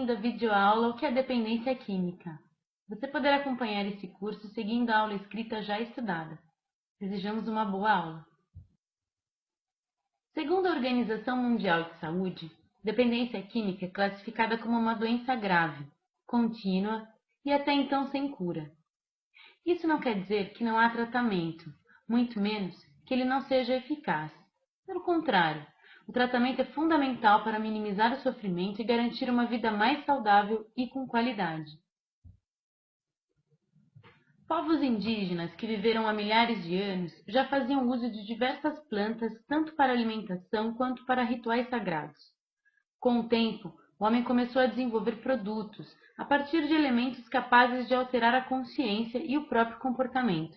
bem-vindo à videoaula O que é dependência química. Você poderá acompanhar esse curso seguindo a aula escrita já estudada. Desejamos uma boa aula. Segundo a Organização Mundial de Saúde, dependência química é classificada como uma doença grave, contínua e até então sem cura. Isso não quer dizer que não há tratamento, muito menos que ele não seja eficaz. Pelo contrário, o tratamento é fundamental para minimizar o sofrimento e garantir uma vida mais saudável e com qualidade. Povos indígenas que viveram há milhares de anos já faziam uso de diversas plantas tanto para alimentação quanto para rituais sagrados. Com o tempo, o homem começou a desenvolver produtos a partir de elementos capazes de alterar a consciência e o próprio comportamento.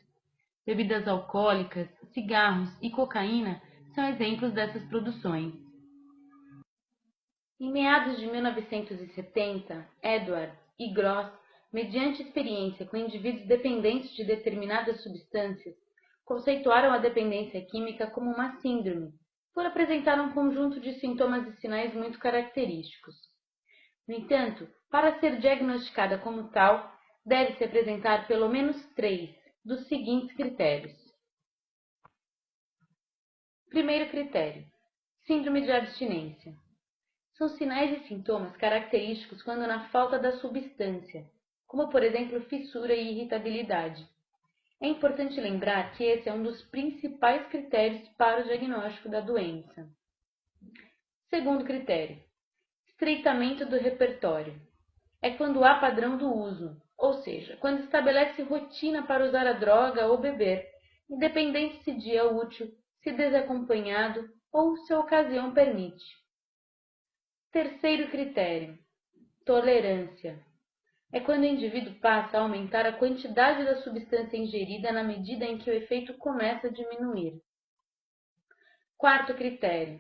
Bebidas alcoólicas, cigarros e cocaína são exemplos dessas produções. Em meados de 1970, Edwards e Gross, mediante experiência com indivíduos dependentes de determinadas substâncias, conceituaram a dependência química como uma síndrome, por apresentar um conjunto de sintomas e sinais muito característicos. No entanto, para ser diagnosticada como tal, deve-se apresentar pelo menos 3 dos seguintes critérios. Primeiro critério: síndrome de abstinência. São sinais e sintomas característicos quando na falta da substância, como por exemplo fissura e irritabilidade. É importante lembrar que esse é um dos principais critérios para o diagnóstico da doença. Segundo critério: estreitamento do repertório. É quando há padrão do uso, ou seja, quando estabelece rotina para usar a droga ou beber, independente se dia é útil, se desacompanhado ou se a ocasião permite. Terceiro critério: tolerância. É quando o indivíduo passa a aumentar a quantidade da substância ingerida na medida em que o efeito começa a diminuir. Quarto critério: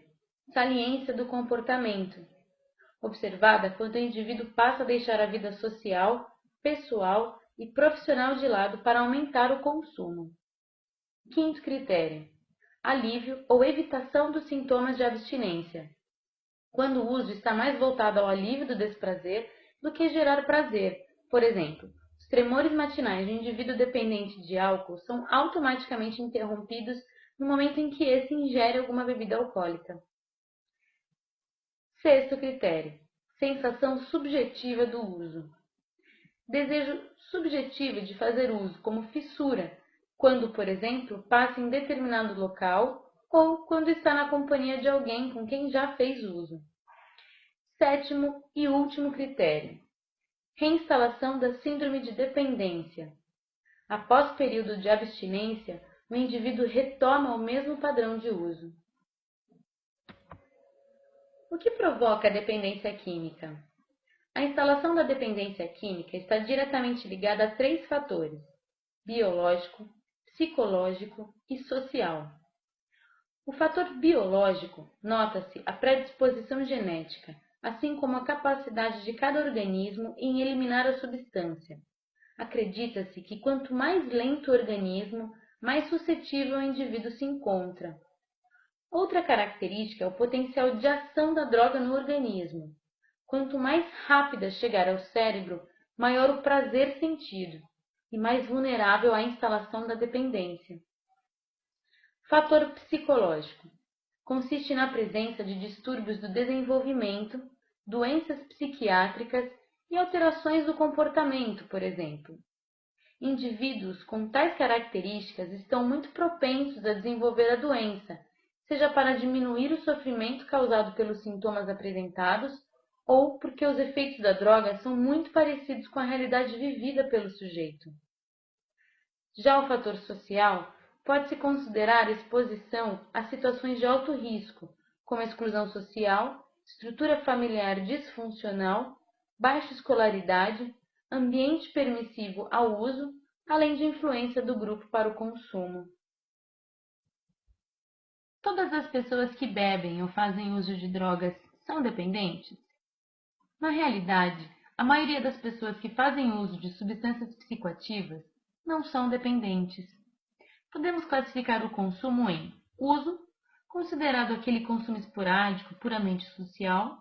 saliência do comportamento. Observada quando o indivíduo passa a deixar a vida social, pessoal e profissional de lado para aumentar o consumo. Quinto critério: alívio ou evitação dos sintomas de abstinência. Quando o uso está mais voltado ao alívio do desprazer do que gerar prazer. Por exemplo, os tremores matinais de um indivíduo dependente de álcool são automaticamente interrompidos no momento em que esse ingere alguma bebida alcoólica. Sexto critério: sensação subjetiva do uso. Desejo subjetivo de fazer uso, como fissura, quando, por exemplo, passa em determinado local ou quando está na companhia de alguém com quem já fez uso. Sétimo e último critério: reinstalação da síndrome de dependência. Após período de abstinência, o indivíduo retoma o mesmo padrão de uso. O que provoca a dependência química? A instalação da dependência química está diretamente ligada a 3 fatores: biológico, psicológico e social. O fator biológico nota-se a predisposição genética, assim como a capacidade de cada organismo em eliminar a substância. Acredita-se que quanto mais lento o organismo, mais suscetível o indivíduo se encontra. Outra característica é o potencial de ação da droga no organismo. Quanto mais rápida chegar ao cérebro, maior o prazer sentido e mais vulnerável à instalação da dependência. Fator psicológico. Consiste na presença de distúrbios do desenvolvimento, doenças psiquiátricas e alterações do comportamento, por exemplo. Indivíduos com tais características estão muito propensos a desenvolver a doença, seja para diminuir o sofrimento causado pelos sintomas apresentados ou porque os efeitos da droga são muito parecidos com a realidade vivida pelo sujeito. Já o fator social pode-se considerar a exposição a situações de alto risco, como exclusão social, estrutura familiar disfuncional, baixa escolaridade, ambiente permissivo ao uso, além de influência do grupo para o consumo. Todas as pessoas que bebem ou fazem uso de drogas são dependentes? Na realidade, a maioria das pessoas que fazem uso de substâncias psicoativas não são dependentes. Podemos classificar o consumo em uso, considerado aquele consumo esporádico, puramente social,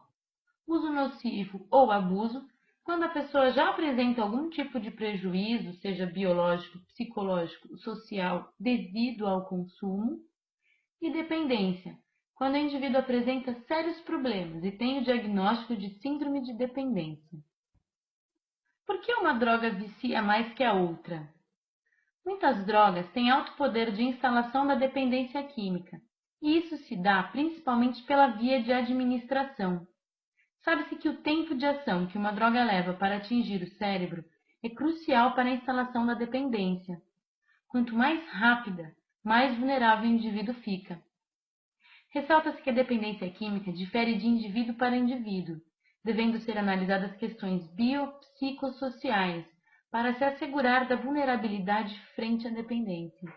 uso nocivo ou abuso, quando a pessoa já apresenta algum tipo de prejuízo, seja biológico, psicológico, social, devido ao consumo, e dependência, quando o indivíduo apresenta sérios problemas e tem o diagnóstico de síndrome de dependência. Por que uma droga vicia mais que a outra? Muitas drogas têm alto poder de instalação da dependência química, e isso se dá principalmente pela via de administração. Sabe-se que o tempo de ação que uma droga leva para atingir o cérebro é crucial para a instalação da dependência. Quanto mais rápida, mais vulnerável o indivíduo fica. Ressalta-se que a dependência química difere de indivíduo para indivíduo, devendo ser analisadas questões biopsicossociais para se assegurar da vulnerabilidade frente à dependência.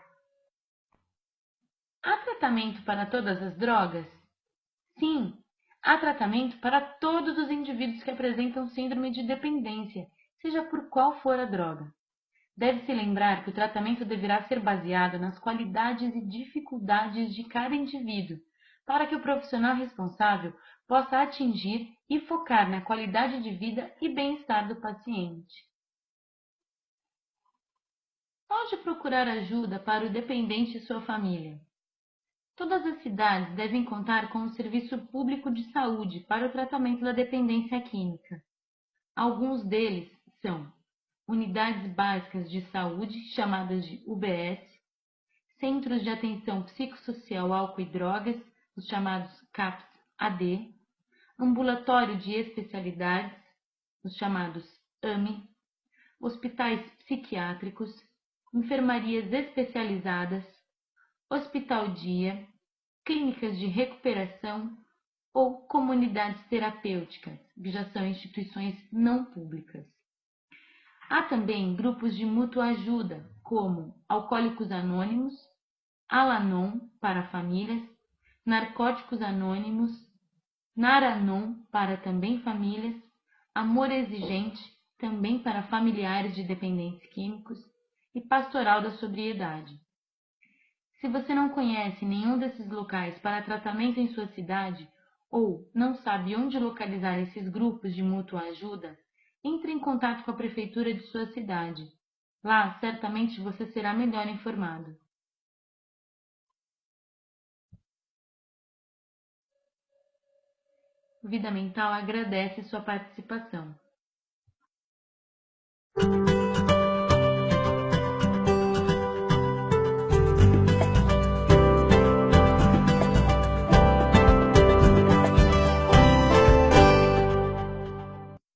Há tratamento para todas as drogas? Sim, há tratamento para todos os indivíduos que apresentam síndrome de dependência, seja por qual for a droga. Deve-se lembrar que o tratamento deverá ser baseado nas qualidades e dificuldades de cada indivíduo, para que o profissional responsável possa atingir e focar na qualidade de vida e bem-estar do paciente. Onde procurar ajuda para o dependente e sua família? Todas as cidades devem contar com um serviço público de saúde para o tratamento da dependência química. Alguns deles são unidades básicas de saúde, chamadas de UBS, centros de atenção psicossocial álcool e drogas, os chamados CAPS-AD, ambulatório de especialidades, os chamados AME, hospitais psiquiátricos, enfermarias especializadas, hospital-dia, clínicas de recuperação ou comunidades terapêuticas, que já são instituições não públicas. Há também grupos de mútua ajuda, como Alcoólicos Anônimos, Al-Anon para famílias, Narcóticos Anônimos, Nar-Anon para também famílias, Amor Exigente, também para familiares de dependentes químicos, e Pastoral da Sobriedade. Se você não conhece nenhum desses locais para tratamento em sua cidade ou não sabe onde localizar esses grupos de mútua ajuda, entre em contato com a prefeitura de sua cidade. Lá, certamente você será melhor informado. Vida Mental agradece sua participação.